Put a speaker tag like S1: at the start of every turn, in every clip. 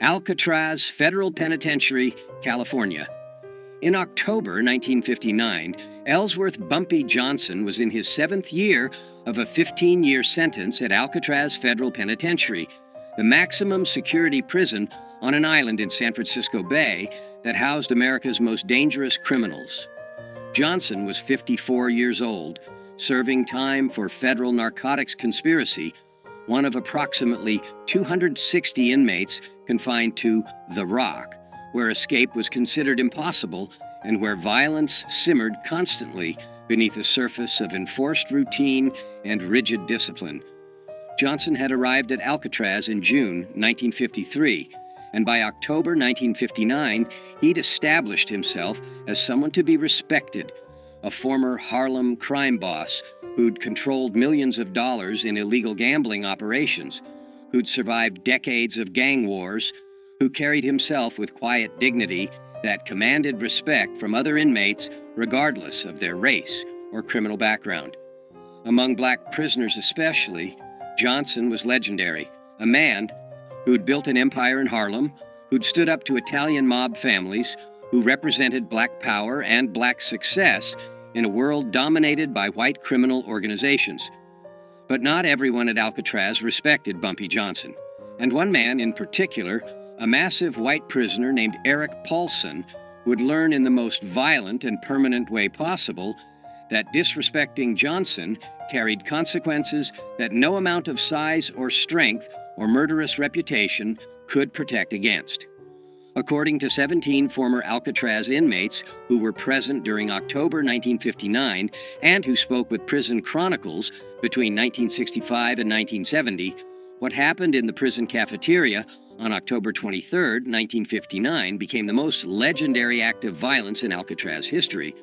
S1: Alcatraz Federal Penitentiary, California. In October 1959, Ellsworth "Bumpy" Johnson was in his 7th year of a 15-year sentence at Alcatraz Federal Penitentiary, the maximum security prison on an island in San Francisco Bay that housed America's most dangerous criminals. Johnson was 54 years old, serving time for federal narcotics conspiracy, one of approximately 260 inmates confined to The Rock, where escape was considered impossible and where violence simmered constantly beneath a surface of enforced routine and rigid discipline. Johnson had arrived at Alcatraz in June 1953, and by October 1959, he'd established himself as someone to be respected, a former Harlem crime boss who'd controlled millions of dollars in illegal gambling operations, who'd survived decades of gang wars, who carried himself with quiet dignity that commanded respect from other inmates regardless of their race or criminal background. Among black prisoners especially, Johnson was legendary, a man who'd built an empire in Harlem, who'd stood up to Italian mob families, who represented black power and black success in a world dominated by white criminal organizations. But not everyone at Alcatraz respected Bumpy Johnson, and one man in particular, a massive white prisoner named Eric Paulson, would learn in the most violent and permanent way possible that disrespecting Johnson carried consequences that no amount of size or strength or murderous reputation could protect against. According to 17 former Alcatraz inmates who were present during October 1959 and who spoke with Prison Chronicles between 1965 and 1970, what happened in the prison cafeteria on October 23, 1959, became the most legendary act of violence in Alcatraz history.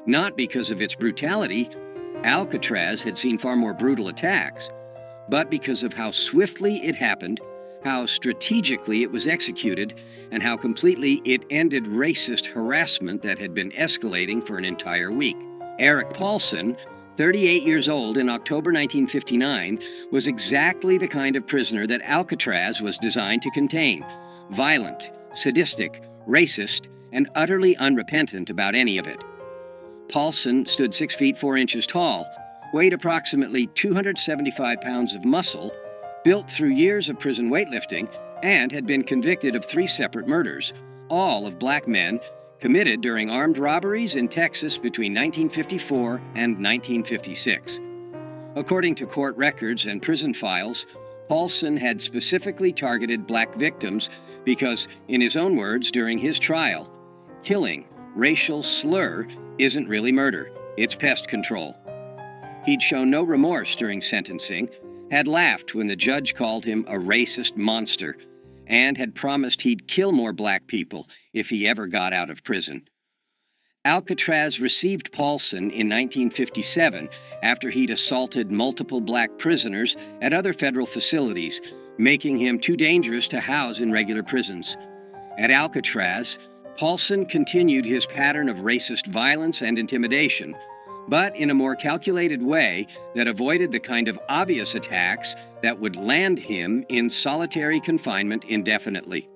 S1: Not because of its brutality — Alcatraz had seen far more brutal attacks — but because of how swiftly it happened, how strategically it was executed, and how completely it ended racist harassment that had been escalating for an entire week. Eric Paulson, 38 years old in October 1959, was exactly the kind of prisoner that Alcatraz was designed to contain: violent, sadistic, racist, and utterly unrepentant about any of it. Paulson stood 6 feet 4 inches tall, weighed approximately 275 pounds of muscle, built through years of prison weightlifting, and had been convicted of 3 separate murders, all of black men, committed during armed robberies in Texas between 1954 and 1956. According to court records and prison files, Paulson had specifically targeted black victims because, in his own words during his trial, killing, racial slur, isn't really murder, it's pest control. He'd shown no remorse during sentencing, had laughed when the judge called him a racist monster, and had promised he'd kill more black people if he ever got out of prison. Alcatraz received Paulson in 1957 after he'd assaulted multiple black prisoners at other federal facilities, making him too dangerous to house in regular prisons. At Alcatraz, Paulson continued his pattern of racist violence and intimidation, but in a more calculated way that avoided the kind of obvious attacks that would land him in solitary confinement indefinitely.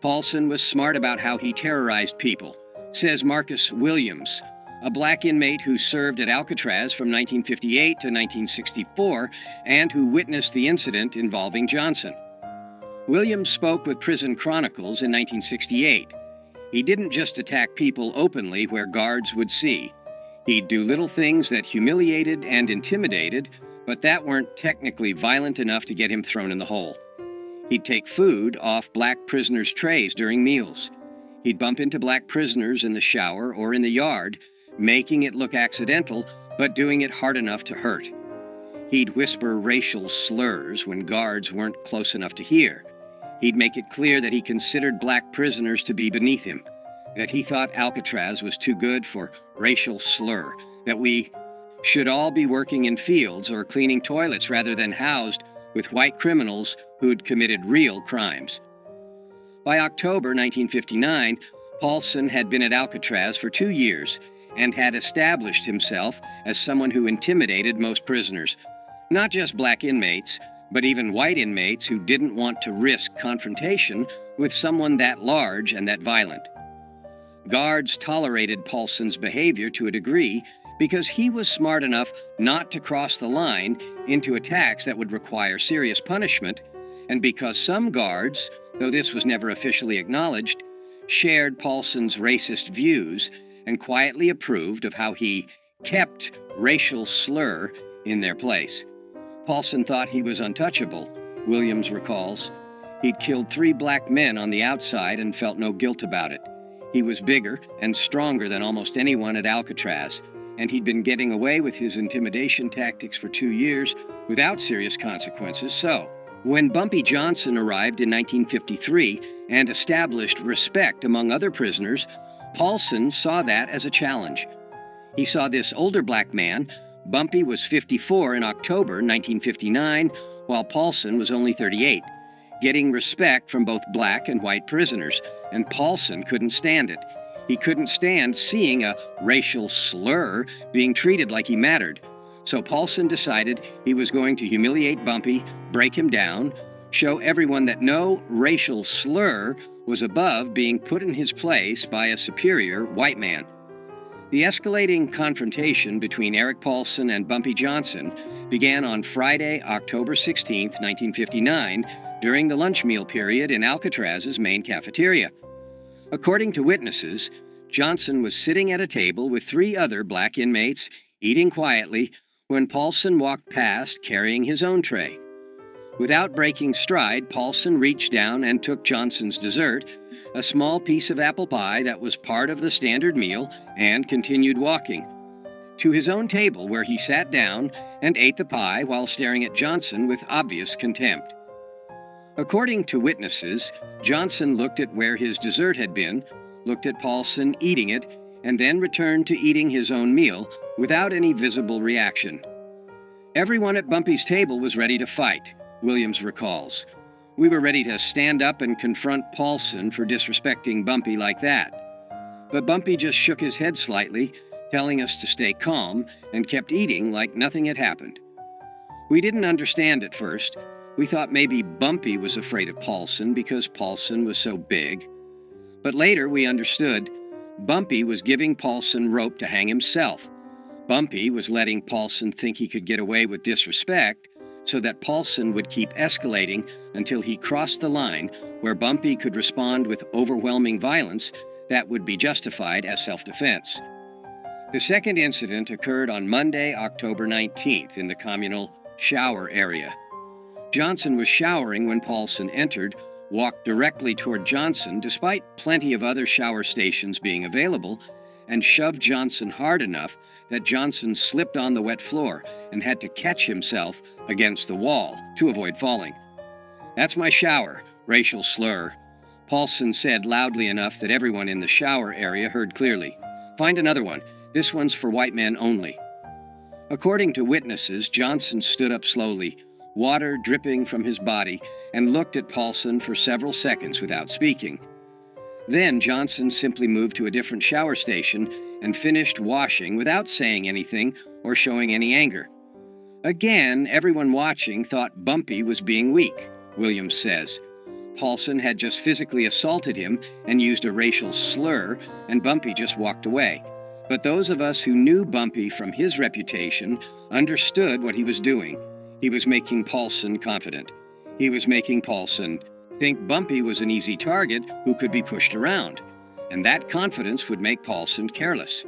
S1: Paulson was smart about how he terrorized people, says Marcus Williams, a black inmate who served at Alcatraz from 1958 to 1964 and who witnessed the incident involving Johnson. Williams spoke with Prison Chronicles in 1968. He didn't just attack people openly where guards would see. He'd do little things that humiliated and intimidated, but that weren't technically violent enough to get him thrown in the hole. He'd take food off black prisoners' trays during meals. He'd bump into black prisoners in the shower or in the yard, making it look accidental, but doing it hard enough to hurt. He'd whisper racial slurs when guards weren't close enough to hear. He'd make it clear that he considered black prisoners to be beneath him, that he thought Alcatraz was too good for racial slur, that we should all be working in fields or cleaning toilets rather than housed with white criminals who'd committed real crimes. By October 1959, Paulson had been at Alcatraz for 2 years and had established himself as someone who intimidated most prisoners, not just black inmates, but even white inmates who didn't want to risk confrontation with someone that large and that violent. Guards tolerated Paulson's behavior to a degree because he was smart enough not to cross the line into attacks that would require serious punishment, and because some guards, though this was never officially acknowledged, shared Paulson's racist views and quietly approved of how he kept racial slur in their place. Paulson thought he was untouchable, Williams recalls. He'd killed 3 black men on the outside and felt no guilt about it. He was bigger and stronger than almost anyone at Alcatraz, and he'd been getting away with his intimidation tactics for 2 years without serious consequences. So, when Bumpy Johnson arrived in 1953 and established respect among other prisoners, Paulson saw that as a challenge. He saw this older black man. Bumpy was 54 in October 1959, while Paulson was only 38, getting respect from both black and white prisoners, and Paulson couldn't stand it. He couldn't stand seeing a racial slur being treated like he mattered. So Paulson decided he was going to humiliate Bumpy, break him down, show everyone that no racial slur was above being put in his place by a superior white man. The escalating confrontation between Eric Paulson and Bumpy Johnson began on Friday, October 16, 1959, during the lunch meal period in Alcatraz's main cafeteria. According to witnesses, Johnson was sitting at a table with 3 other black inmates, eating quietly, when Paulson walked past carrying his own tray. Without breaking stride, Paulson reached down and took Johnson's dessert, a small piece of apple pie that was part of the standard meal, and continued walking to his own table, where he sat down and ate the pie while staring at Johnson with obvious contempt. According to witnesses, Johnson looked at where his dessert had been, looked at Paulson eating it, and then returned to eating his own meal without any visible reaction. Everyone at Bumpy's table was ready to fight, Williams recalls. We were ready to stand up and confront Paulson for disrespecting Bumpy like that. But Bumpy just shook his head slightly, telling us to stay calm, and kept eating like nothing had happened. We didn't understand at first. We thought maybe Bumpy was afraid of Paulson because Paulson was so big. But later we understood. Bumpy was giving Paulson rope to hang himself. Bumpy was letting Paulson think he could get away with disrespect so that Paulson would keep escalating until he crossed the line where Bumpy could respond with overwhelming violence that would be justified as self-defense. The second incident occurred on Monday, October 19th, in the communal shower area. Johnson was showering when Paulson entered, walked directly toward Johnson despite plenty of other shower stations being available, and shoved Johnson hard enough that Johnson slipped on the wet floor and had to catch himself against the wall to avoid falling. "That's my shower," racial slur, Paulson said loudly enough that everyone in the shower area heard clearly. "Find another one. This one's for white men only." According to witnesses, Johnson stood up slowly, water dripping from his body, and looked at Paulson for several seconds without speaking. Then Johnson simply moved to a different shower station and finished washing without saying anything or showing any anger. Again, everyone watching thought Bumpy was being weak, Williams says. Paulson had just physically assaulted him and used a racial slur, and Bumpy just walked away. But those of us who knew Bumpy from his reputation understood what he was doing. He was making Paulson confident. He was making Paulson think Bumpy was an easy target who could be pushed around, and that confidence would make Paulson careless.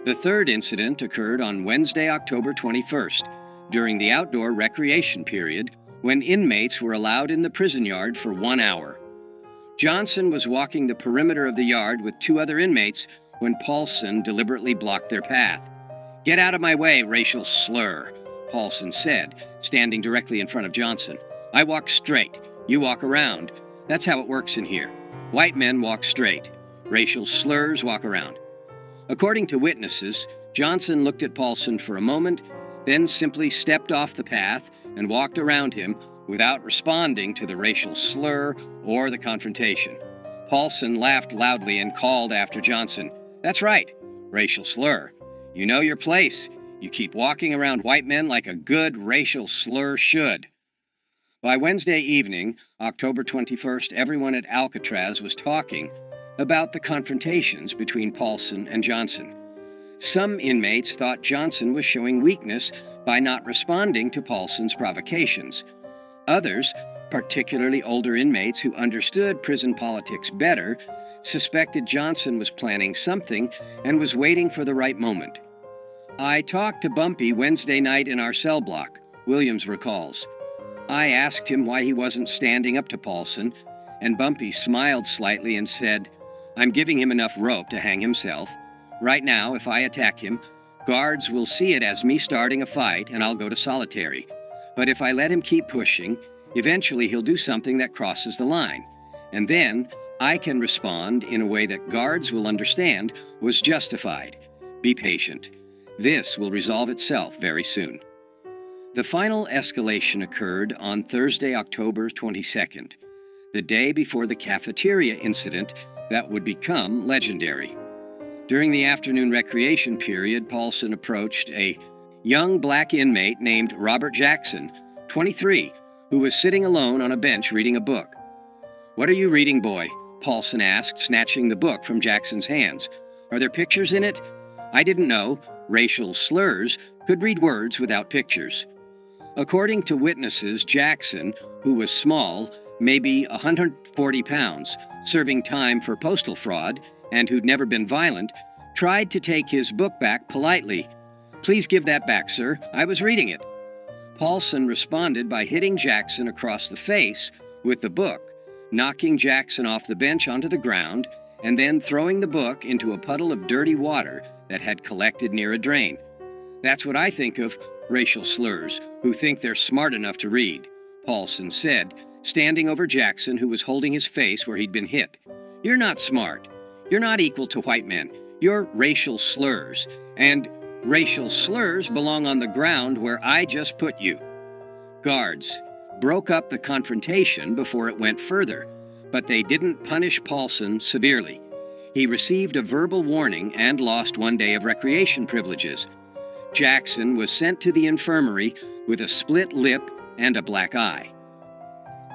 S1: The third incident occurred on Wednesday, October 21st, during the outdoor recreation period, when inmates were allowed in the prison yard for 1 hour. Johnson was walking the perimeter of the yard with 2 other inmates when Paulson deliberately blocked their path. "Get out of my way, racial slur," Paulson said, standing directly in front of Johnson. "I walk straight. You walk around. That's how it works in here. White men walk straight. Racial slurs walk around." According to witnesses, Johnson looked at Paulson for a moment, then simply stepped off the path and walked around him without responding to the racial slur or the confrontation. Paulson laughed loudly and called after Johnson, "That's right, racial slur. You know your place. You keep walking around white men like a good racial slur should." By Wednesday evening, October 21st, everyone at Alcatraz was talking about the confrontations between Paulson and Johnson. Some inmates thought Johnson was showing weakness by not responding to Paulson's provocations. Others, particularly older inmates who understood prison politics better, suspected Johnson was planning something and was waiting for the right moment. "I talked to Bumpy Wednesday night in our cell block," Williams recalls. "I asked him why he wasn't standing up to Paulson, and Bumpy smiled slightly and said, 'I'm giving him enough rope to hang himself. Right now, if I attack him, guards will see it as me starting a fight and I'll go to solitary. But if I let him keep pushing, eventually he'll do something that crosses the line. And then I can respond in a way that guards will understand was justified. Be patient. This will resolve itself very soon.'" The final escalation occurred on Thursday, October 22nd, the day before the cafeteria incident that would become legendary. During the afternoon recreation period, Paulson approached a young black inmate named Robert Jackson, 23, who was sitting alone on a bench reading a book. "What are you reading, boy?" Paulson asked, snatching the book from Jackson's hands. "Are there pictures in it?" "I didn't know racial slurs could read words without pictures." According to witnesses, Jackson, who was small, maybe 140 pounds, serving time for postal fraud, and who'd never been violent, tried to take his book back politely. "Please give that back, sir. I was reading it." Paulson responded by hitting Jackson across the face with the book, knocking Jackson off the bench onto the ground, and then throwing the book into a puddle of dirty water that had collected near a drain. "That's what I think of racial slurs who think they're smart enough to read," Paulson said, standing over Jackson, who was holding his face where he'd been hit. "You're not smart. You're not equal to white men. You're racial slurs. And racial slurs belong on the ground where I just put you." Guards broke up the confrontation before it went further, but they didn't punish Paulson severely. He received a verbal warning and lost 1 day of recreation privileges. Jackson was sent to the infirmary with a split lip and a black eye.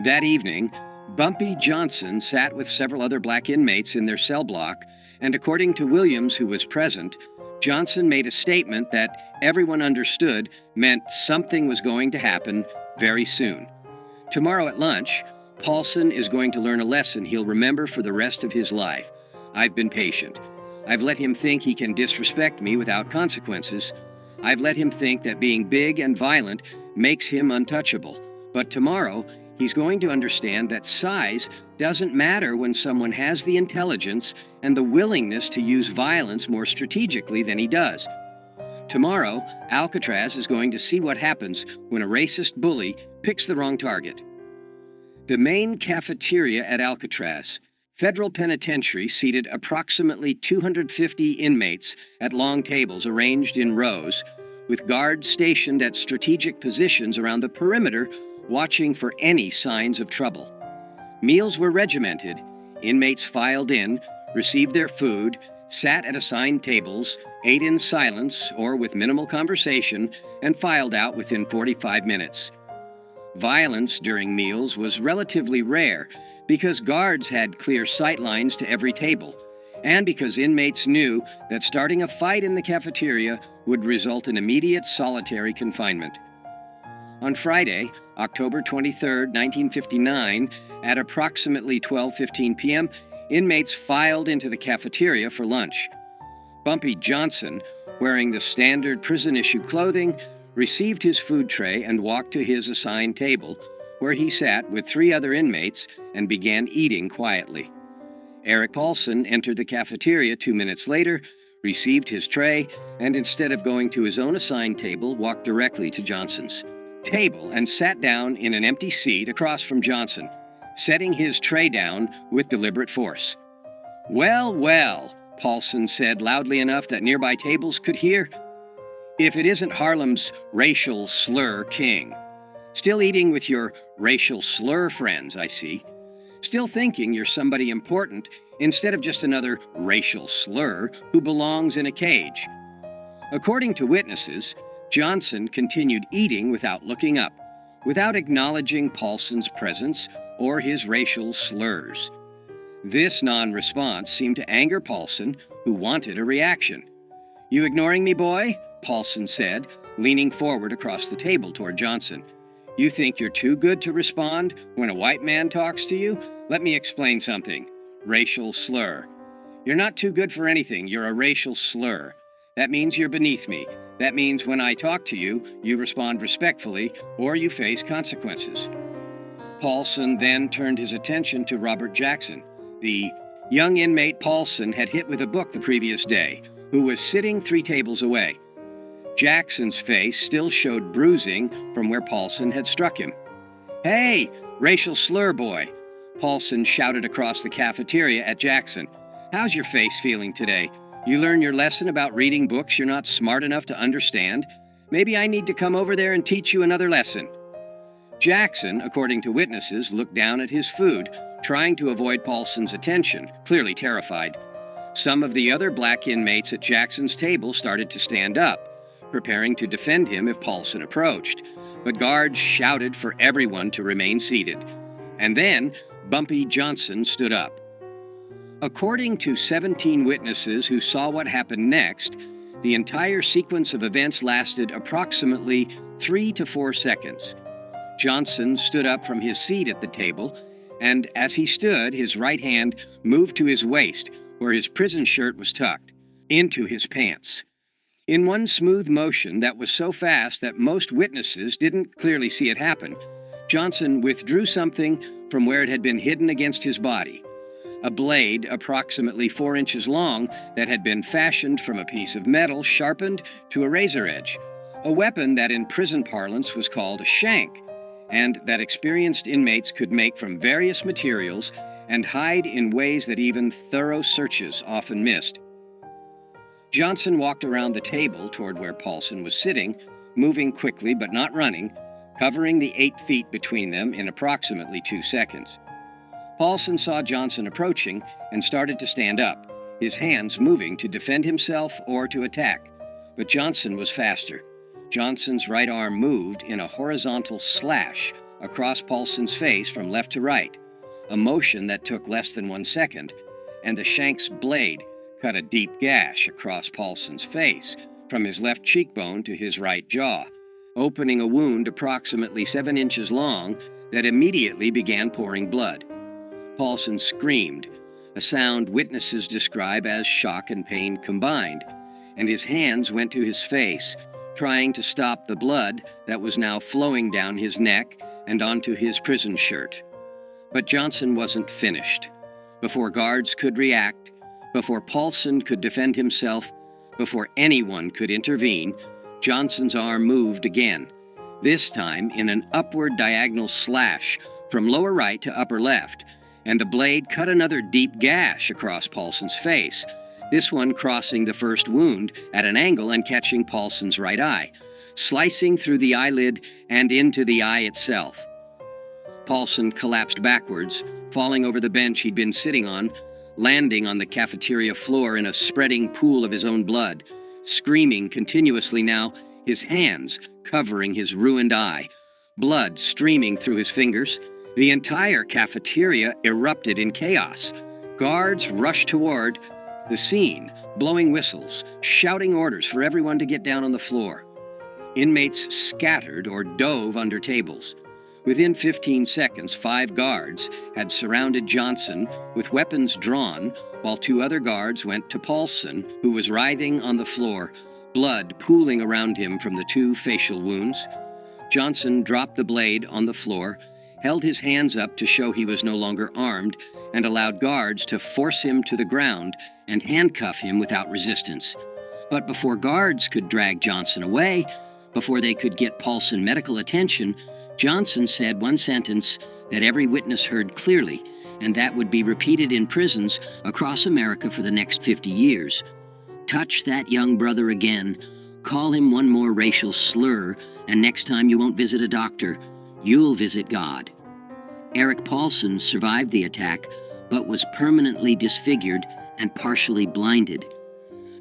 S1: That evening, Bumpy Johnson sat with several other black inmates in their cell block, and according to Williams, who was present, Johnson made a statement that everyone understood meant something was going to happen very soon. Tomorrow at lunch, Paulson is going to learn a lesson he'll remember for the rest of his life. "I've been patient. I've let him think he can disrespect me without consequences. I've let him think that being big and violent makes him untouchable. But tomorrow, he's going to understand that size doesn't matter when someone has the intelligence and the willingness to use violence more strategically than he does. Tomorrow, Alcatraz is going to see what happens when a racist bully picks the wrong target." The main cafeteria at Alcatraz, Federal Penitentiary, seated approximately 250 inmates at long tables arranged in rows, with guards stationed at strategic positions around the perimeter, watching for any signs of trouble. Meals were regimented. Inmates filed in, received their food, sat at assigned tables, ate in silence or with minimal conversation, and filed out within 45 minutes. Violence during meals was relatively rare because guards had clear sight lines to every table, and because inmates knew that starting a fight in the cafeteria would result in immediate solitary confinement. On Friday, October 23, 1959, at approximately 12:15 p.m., inmates filed into the cafeteria for lunch. Bumpy Johnson, wearing the standard prison-issue clothing, received his food tray and walked to his assigned table, where he sat with 3 other inmates and began eating quietly. Eric Paulson entered the cafeteria 2 minutes later, received his tray, and instead of going to his own assigned table, walked directly to Johnson's table and sat down in an empty seat across from Johnson, setting his tray down with deliberate force. "Well, well," Paulson said loudly enough that nearby tables could hear. "If it isn't Harlem's racial slur king. Still eating with your racial slur friends, I see. Still thinking you're somebody important instead of just another racial slur who belongs in a cage." According to witnesses, Johnson continued eating without looking up, without acknowledging Paulson's presence or his racial slurs. This non-response seemed to anger Paulson, who wanted a reaction. "You ignoring me, boy?" Paulson said, leaning forward across the table toward Johnson. "You think you're too good to respond when a white man talks to you? Let me explain something. Racial slur. You're not too good for anything. You're a racial slur. That means you're beneath me. That means when I talk to you, you respond respectfully or you face consequences." Paulson then turned his attention to Robert Jackson, the young inmate Paulson had hit with a book the previous day, who was sitting 3 tables away. Jackson's face still showed bruising from where Paulson had struck him. "Hey, racial slur boy!" Paulson shouted across the cafeteria at Jackson. "How's your face feeling today? You learn your lesson about reading books you're not smart enough to understand? Maybe I need to come over there and teach you another lesson." Jackson, according to witnesses, looked down at his food, trying to avoid Paulson's attention, clearly terrified. Some of the other black inmates at Jackson's table started to stand up, preparing to defend him if Paulson approached, but guards shouted for everyone to remain seated. And then Bumpy Johnson stood up. According to 17 witnesses who saw what happened next, the entire sequence of events lasted approximately 3 to 4 seconds. Johnson stood up from his seat at the table, and as he stood, his right hand moved to his waist, where his prison shirt was tucked, into his pants. In one smooth motion that was so fast that most witnesses didn't clearly see it happen, Johnson withdrew something from where it had been hidden against his body. A blade approximately 4 inches long that had been fashioned from a piece of metal sharpened to a razor edge, a weapon that in prison parlance was called a shank, and that experienced inmates could make from various materials and hide in ways that even thorough searches often missed. Johnson walked around the table toward where Paulson was sitting, moving quickly but not running, covering the 8 feet between them in approximately 2 seconds. Paulson saw Johnson approaching and started to stand up, his hands moving to defend himself or to attack. But Johnson was faster. Johnson's right arm moved in a horizontal slash across Paulson's face from left to right, a motion that took less than 1 second, and the shank's blade cut a deep gash across Paulson's face from his left cheekbone to his right jaw, opening a wound approximately 7 inches long that immediately began pouring blood. Paulson screamed, a sound witnesses describe as shock and pain combined, and his hands went to his face, trying to stop the blood that was now flowing down his neck and onto his prison shirt. But Johnson wasn't finished. Before guards could react, before Paulson could defend himself, before anyone could intervene, Johnson's arm moved again, this time in an upward diagonal slash from lower right to upper left, and the blade cut another deep gash across Paulson's face, this one crossing the first wound at an angle and catching Paulson's right eye, slicing through the eyelid and into the eye itself. Paulson collapsed backwards, falling over the bench he'd been sitting on, landing on the cafeteria floor in a spreading pool of his own blood, screaming continuously now, his hands covering his ruined eye, blood streaming through his fingers. The entire cafeteria erupted in chaos. Guards rushed toward the scene, blowing whistles, shouting orders for everyone to get down on the floor. Inmates scattered or dove under tables. Within 15 seconds, 5 guards had surrounded Johnson with weapons drawn, while 2 other guards went to Paulson, who was writhing on the floor, blood pooling around him from the 2 facial wounds. Johnson dropped the blade on the floor, held his hands up to show he was no longer armed, and allowed guards to force him to the ground and handcuff him without resistance. But before guards could drag Johnson away, before they could get Paulson medical attention, Johnson said one sentence that every witness heard clearly, and that would be repeated in prisons across America for the next 50 years. "Touch that young brother again, call him one more racial slur, and next time you won't visit a doctor, you'll visit God." Eric Paulson survived the attack, but was permanently disfigured and partially blinded.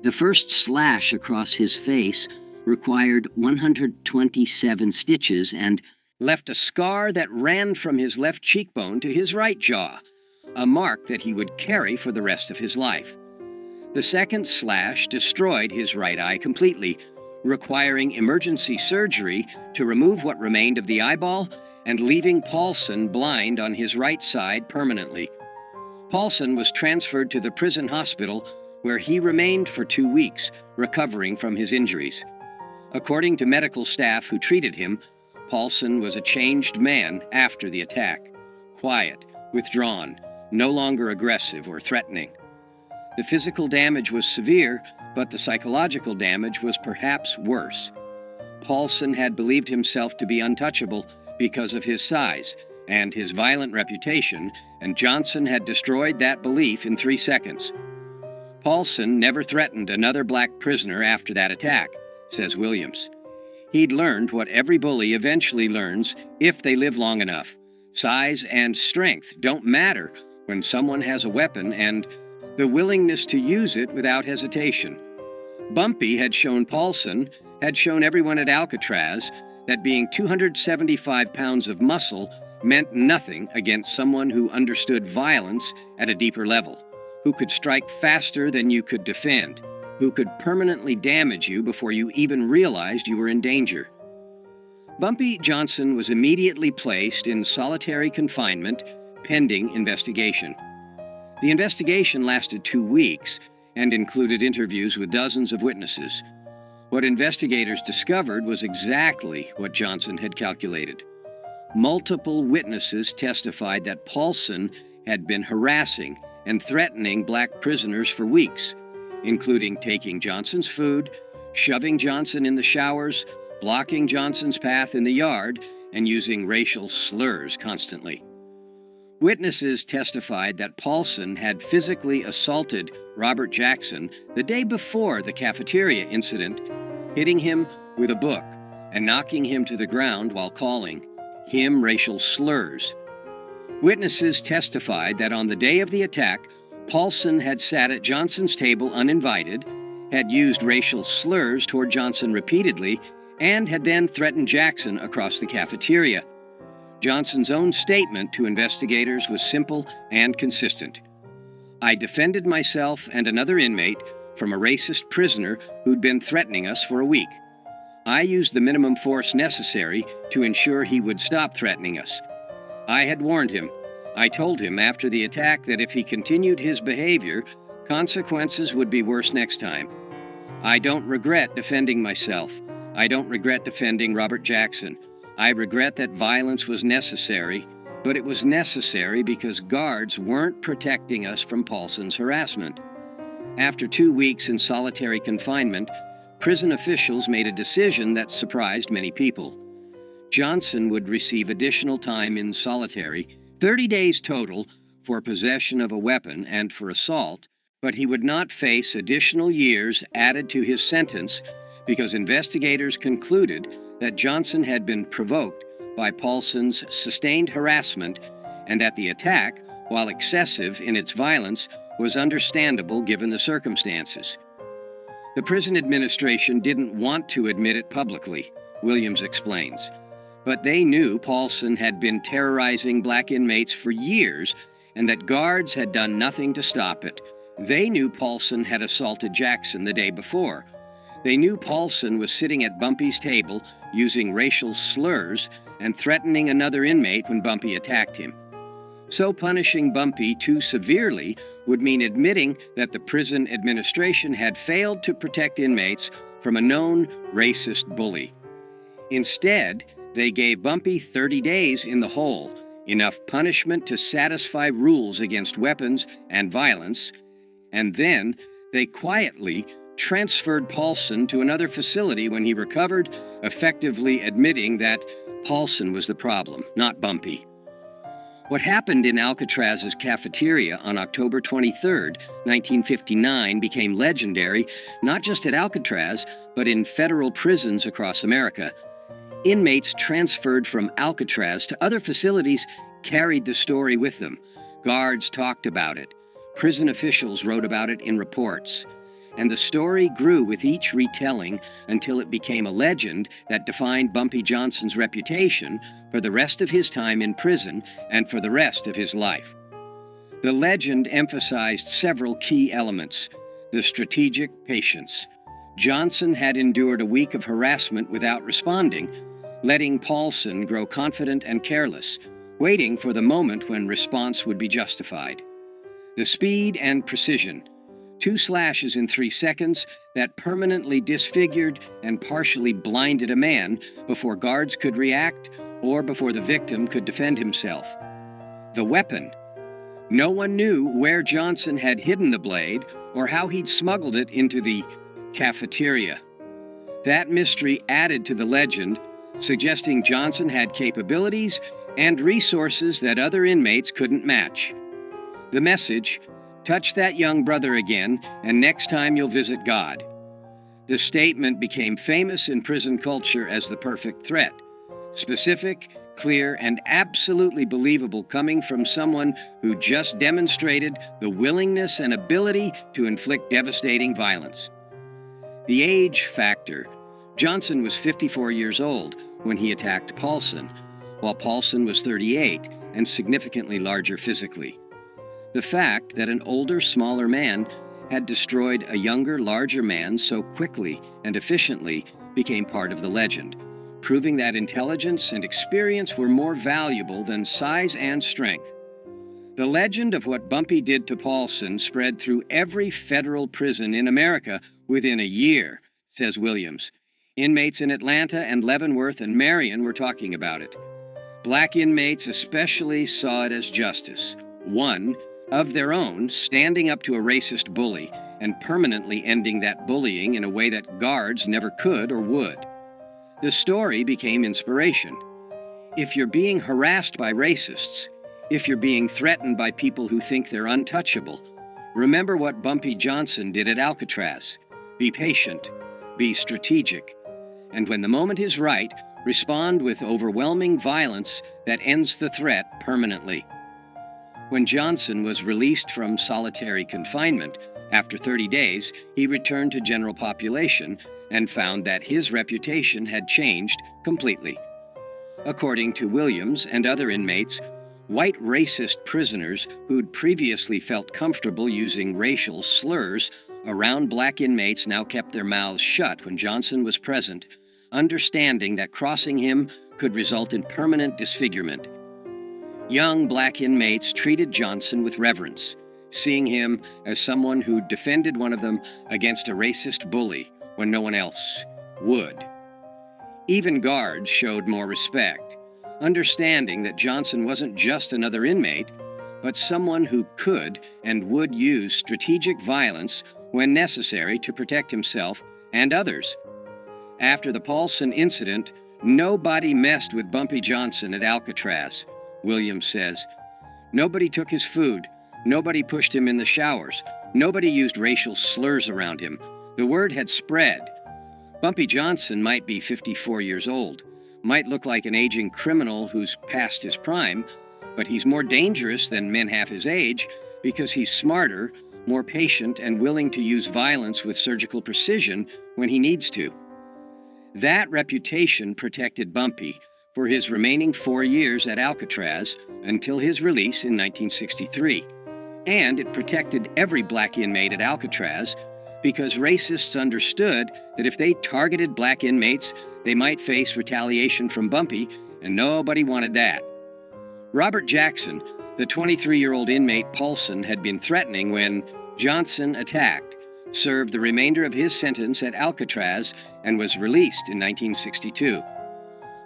S1: The first slash across his face required 127 stitches and left a scar that ran from his left cheekbone to his right jaw, a mark that he would carry for the rest of his life. The second slash destroyed his right eye completely, requiring emergency surgery to remove what remained of the eyeball and leaving Paulson blind on his right side permanently. Paulson was transferred to the prison hospital, where he remained for 2 weeks, recovering from his injuries. According to medical staff who treated him, Paulson was a changed man after the attack, quiet, withdrawn, no longer aggressive or threatening. The physical damage was severe, but the psychological damage was perhaps worse. Paulson had believed himself to be untouchable because of his size and his violent reputation, and Johnson had destroyed that belief in 3 seconds. Paulson never threatened another black prisoner after that attack, says Williams. He'd learned what every bully eventually learns if they live long enough. Size and strength don't matter when someone has a weapon, and the willingness to use it without hesitation. Bumpy had shown Paulson, had shown everyone at Alcatraz, that being 275 pounds of muscle meant nothing against someone who understood violence at a deeper level, who could strike faster than you could defend, who could permanently damage you before you even realized you were in danger. Bumpy Johnson was immediately placed in solitary confinement pending investigation. The investigation lasted 2 weeks and included interviews with dozens of witnesses. What investigators discovered was exactly what Johnson had calculated. Multiple witnesses testified that Paulson had been harassing and threatening black prisoners for weeks, including taking Johnson's food, shoving Johnson in the showers, blocking Johnson's path in the yard, and using racial slurs constantly. Witnesses testified that Paulson had physically assaulted Robert Jackson the day before the cafeteria incident, hitting him with a book and knocking him to the ground while calling him racial slurs. Witnesses testified that on the day of the attack, Paulson had sat at Johnson's table uninvited, had used racial slurs toward Johnson repeatedly, and had then threatened Jackson across the cafeteria. Johnson's own statement to investigators was simple and consistent. "I defended myself and another inmate from a racist prisoner who'd been threatening us for a week. I used the minimum force necessary to ensure he would stop threatening us. I had warned him. I told him after the attack that if he continued his behavior, consequences would be worse next time. I don't regret defending myself. I don't regret defending Robert Jackson. I regret that violence was necessary, but it was necessary because guards weren't protecting us from Paulson's harassment." After 2 weeks in solitary confinement, prison officials made a decision that surprised many people. Johnson would receive additional time in solitary, 30 days total, for possession of a weapon and for assault, but he would not face additional years added to his sentence because investigators concluded that Johnson had been provoked by Paulson's sustained harassment and that the attack, while excessive in its violence, was understandable given the circumstances. The prison administration didn't want to admit it publicly, Williams explains, but they knew Paulson had been terrorizing black inmates for years and that guards had done nothing to stop it. They knew Paulson had assaulted Jackson the day before. They knew Paulson was sitting at Bumpy's table using racial slurs and threatening another inmate when Bumpy attacked him. So punishing Bumpy too severely would mean admitting that the prison administration had failed to protect inmates from a known racist bully. Instead, they gave Bumpy 30 days in the hole, enough punishment to satisfy rules against weapons and violence, and then they quietly transferred Paulson to another facility when he recovered, effectively admitting that Paulson was the problem, not Bumpy. What happened in Alcatraz's cafeteria on October 23, 1959 became legendary, not just at Alcatraz, but in federal prisons across America. Inmates transferred from Alcatraz to other facilities carried the story with them. Guards talked about it. Prison officials wrote about it in reports. and the story grew with each retelling until it became a legend that defined Bumpy Johnson's reputation for the rest of his time in prison and for the rest of his life. The legend emphasized several key elements: the strategic patience. Johnson had endured a week of harassment without responding, letting Paulson grow confident and careless, waiting for the moment when response would be justified. The speed and precision. 2 slashes in 3 seconds that permanently disfigured and partially blinded a man before guards could react or before the victim could defend himself. The weapon. No one knew where Johnson had hidden the blade or how he'd smuggled it into the cafeteria. That mystery added to the legend, suggesting Johnson had capabilities and resources that other inmates couldn't match. The message: touch that young brother again, and next time you'll visit God. The statement became famous in prison culture as the perfect threat: specific, clear, and absolutely believable, coming from someone who just demonstrated the willingness and ability to inflict devastating violence. The age factor. Johnson was 54 years old when he attacked Paulson, while Paulson was 38 and significantly larger physically. The fact that an older, smaller man had destroyed a younger, larger man so quickly and efficiently became part of the legend, proving that intelligence and experience were more valuable than size and strength. The legend of what Bumpy did to Paulson spread through every federal prison in America within a year, says Williams. Inmates in Atlanta and Leavenworth and Marion were talking about it. Black inmates especially saw it as justice. One, of their own, standing up to a racist bully and permanently ending that bullying in a way that guards never could or would. The story became inspiration. If you're being harassed by racists, if you're being threatened by people who think they're untouchable, remember what Bumpy Johnson did at Alcatraz. Be patient, be strategic, and when the moment is right, respond with overwhelming violence that ends the threat permanently. When Johnson was released from solitary confinement, after 30 days, he returned to general population and found that his reputation had changed completely. According to Williams and other inmates, white racist prisoners who'd previously felt comfortable using racial slurs around black inmates now kept their mouths shut when Johnson was present, understanding that crossing him could result in permanent disfigurement. Young black inmates treated Johnson with reverence, seeing him as someone who defended one of them against a racist bully when no one else would. Even guards showed more respect, understanding that Johnson wasn't just another inmate, but someone who could and would use strategic violence when necessary to protect himself and others. After the Paulson incident, nobody messed with Bumpy Johnson at Alcatraz, Williams says. Nobody took his food. Nobody pushed him in the showers. Nobody used racial slurs around him. The word had spread. Bumpy Johnson might be 54 years old, might look like an aging criminal who's past his prime, but he's more dangerous than men half his age because he's smarter, more patient, and willing to use violence with surgical precision when he needs to. That reputation protected Bumpy for his remaining 4 years at Alcatraz until his release in 1963. And it protected every black inmate at Alcatraz because racists understood that if they targeted black inmates, they might face retaliation from Bumpy, and nobody wanted that. Robert Jackson, the 23-year-old inmate Paulson had been threatening when Johnson attacked, served the remainder of his sentence at Alcatraz and was released in 1962.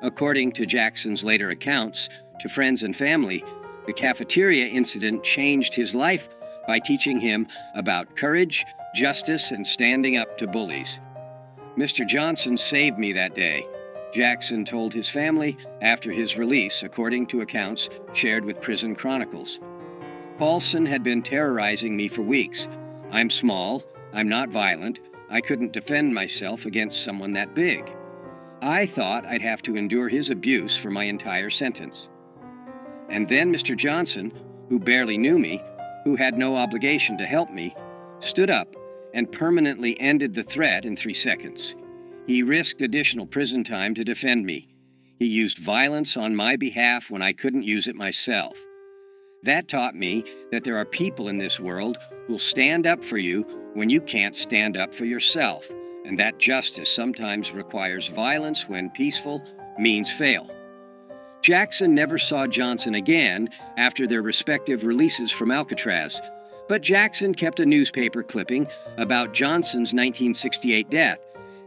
S1: According to Jackson's later accounts to friends and family, the cafeteria incident changed his life by teaching him about courage, justice, and standing up to bullies. Mr. Johnson saved me that day, Jackson told his family after his release, according to accounts shared with Prison Chronicles. Paulson had been terrorizing me for weeks. I'm small, I'm not violent, I couldn't defend myself against someone that big. I thought I'd have to endure his abuse for my entire sentence. And then Mr. Johnson, who barely knew me, who had no obligation to help me, stood up and permanently ended the threat in 3 seconds. He risked additional prison time to defend me. He used violence on my behalf when I couldn't use it myself. That taught me that there are people in this world who'll stand up for you when you can't stand up for yourself, and that justice sometimes requires violence when peaceful means fail. Jackson never saw Johnson again after their respective releases from Alcatraz, but Jackson kept a newspaper clipping about Johnson's 1968 death,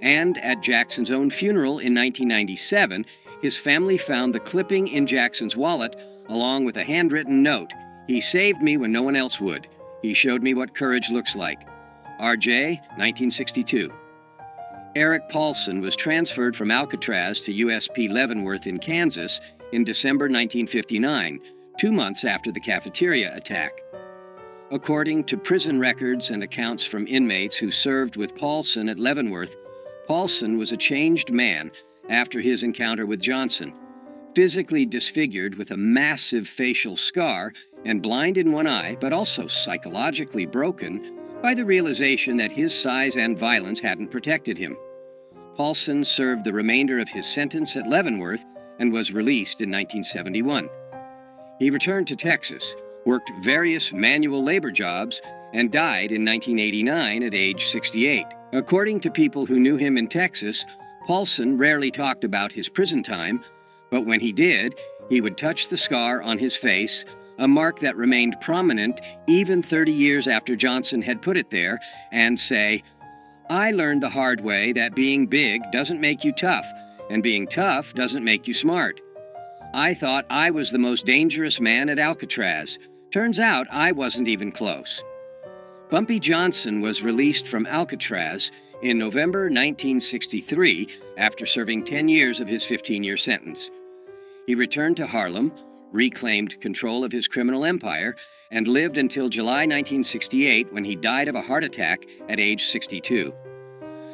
S1: and at Jackson's own funeral in 1997, his family found the clipping in Jackson's wallet along with a handwritten note. "He saved me when no one else would. He showed me what courage looks like. RJ, 1962. Eric Paulson was transferred from Alcatraz to USP Leavenworth in Kansas in December 1959, 2 months after the cafeteria attack. According to prison records and accounts from inmates who served with Paulson at Leavenworth, Paulson was a changed man after his encounter with Johnson, physically disfigured with a massive facial scar and blind in one eye, but also psychologically broken by the realization that his size and violence hadn't protected him. Paulson served the remainder of his sentence at Leavenworth and was released in 1971. He returned to Texas, worked various manual labor jobs, and died in 1989 at age 68. According to people who knew him in Texas, Paulson rarely talked about his prison time, but when he did, he would touch the scar on his face, a mark that remained prominent even 30 years after Johnson had put it there, and say, "I learned the hard way that being big doesn't make you tough, and being tough doesn't make you smart. I thought I was the most dangerous man at Alcatraz. Turns out I wasn't even close." Bumpy Johnson was released from Alcatraz in November 1963 after serving 10 years of his 15-year sentence. He returned to Harlem, reclaimed control of his criminal empire, and lived until July 1968 when he died of a heart attack at age 62.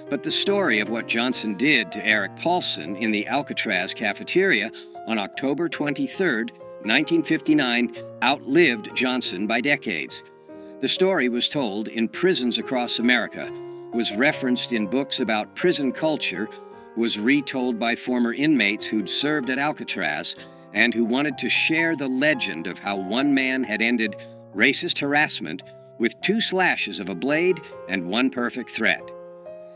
S1: But the story of what Johnson did to Eric Paulson in the Alcatraz cafeteria on October 23, 1959, outlived Johnson by decades. The story was told in prisons across America, was referenced in books about prison culture, was retold by former inmates who'd served at Alcatraz and who wanted to share the legend of how one man had ended racist harassment with 2 slashes of a blade and 1 perfect threat.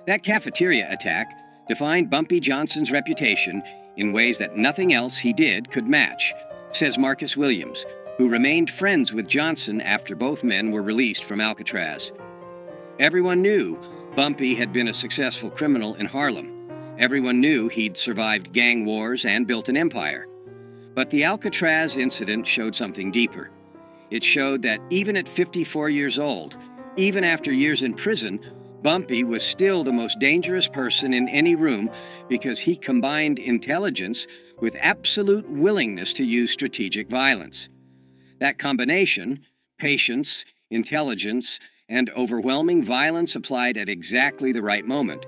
S1: That cafeteria attack defined Bumpy Johnson's reputation in ways that nothing else he did could match, says Marcus Williams, who remained friends with Johnson after both men were released from Alcatraz. Everyone knew Bumpy had been a successful criminal in Harlem. Everyone knew he'd survived gang wars and built an empire. But the Alcatraz incident showed something deeper. It showed that even at 54 years old, even after years in prison, Bumpy was still the most dangerous person in any room because he combined intelligence with absolute willingness to use strategic violence. That combination, patience, intelligence, and overwhelming violence applied at exactly the right moment,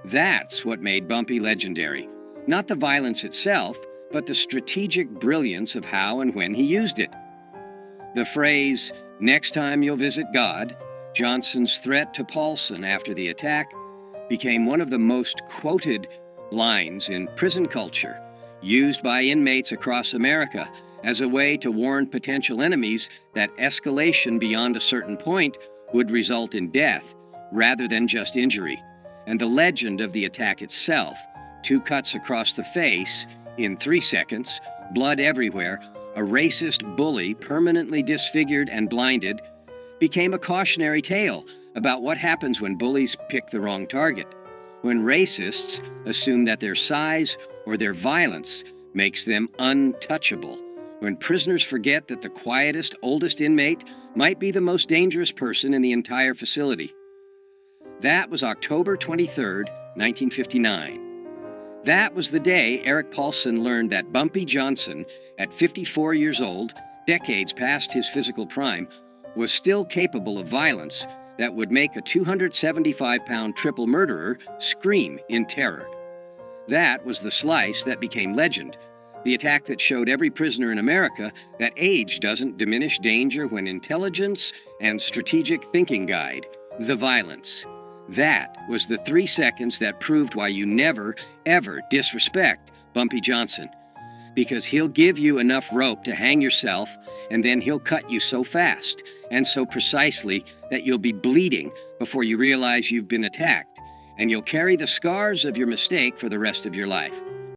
S1: that's what made Bumpy legendary. Not the violence itself, but the strategic brilliance of how and when he used it. The phrase, "Next time you'll visit God," Johnson's threat to Paulson after the attack, became one of the most quoted lines in prison culture, used by inmates across America as a way to warn potential enemies that escalation beyond a certain point would result in death rather than just injury. And the legend of the attack itself, 2 cuts across the face in 3 seconds, blood everywhere, a racist bully permanently disfigured and blinded, became a cautionary tale about what happens when bullies pick the wrong target, when racists assume that their size or their violence makes them untouchable, when prisoners forget that the quietest, oldest inmate might be the most dangerous person in the entire facility. That was October 23, 1959. That was the day Eric Paulson learned that Bumpy Johnson, at 54 years old, decades past his physical prime, was still capable of violence that would make a 275-pound triple murderer scream in terror. That was the slice that became legend, the attack that showed every prisoner in America that age doesn't diminish danger when intelligence and strategic thinking guide the violence. That was the 3 seconds that proved why you never, ever disrespect Bumpy Johnson. Because he'll give you enough rope to hang yourself, and then he'll cut you so fast and so precisely that you'll be bleeding before you realize you've been attacked, and you'll carry the scars of your mistake for the rest of your life.